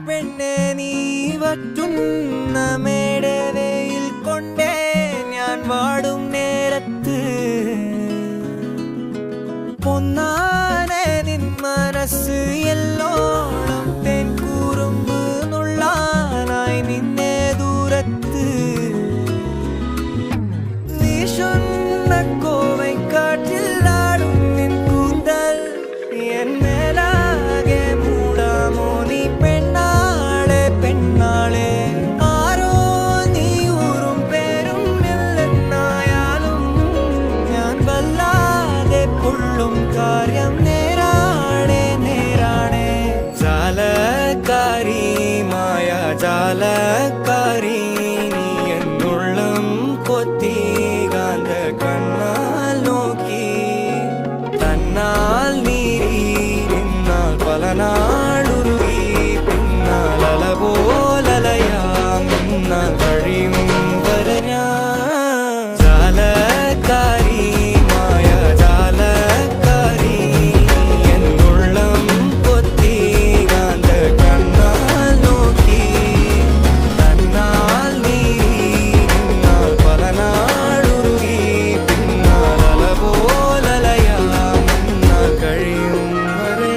പെണ്ണെ നീ വറ്റുന്ന മേടവയിൽ കൊണ്ടേ ഞാൻ വാടും നേരത്ത് പൊന്നാനെ നിൻ മനസ്സ് എല്ലോളം തേൻ കൂറുമ്പ് നുള്ളാനായി നിന്നെ ദൂരത്ത് വീശുന്ന കോവൈ കാറ്റിലാടും നിൻ കൂന്തൽ എൻ മേലാകെ മൂടാമോ നീ പെണ്ണാളെ പെണ്ണാളെ ആരോ നീ ഊറും പേരും ഇല്ലെന്നായാലും ഞാൻ വല്ലാതെ പൊള്ളും കാര്യം നേരാണേ നേരാണേ ജാലക്കാരി മായ ജാലക്കാരി നീ എന്നുള്ളം കൊത്തി കാന്ത കണ്ണാൽ നോക്കി തന്നാൽ നീരി നിന്നാൽ പല നാളുരുകി പിന്നാൽ അല പോലലയാം നിന്നാൽ കഴിയും വരെ ഞാൻ ജാലക്കാരി മായ ജാലക്കാരി എന്നുള്ളം കൊത്തി കാന്ത കണ്ണാൽ നോക്കി തന്നാൽ നീരി നിന്നാൽ പല നാളുരുകി പിന്നാൽ അല പോലലയാം നിന്നാൽ കഴിയും വരെ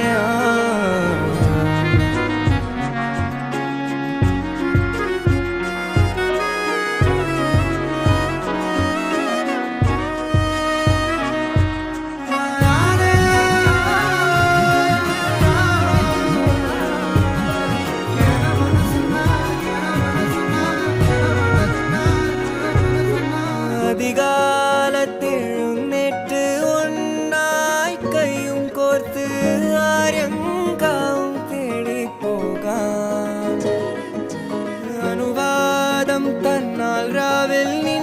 அதிகாலத்தெழுന്നേറ്റ് ഒന്നായി കൈയും കോർത്ത് ആര്യങ്കാവും തേടി പോകാം അനുവാദം തന്നാൽ രാവിൽ നീ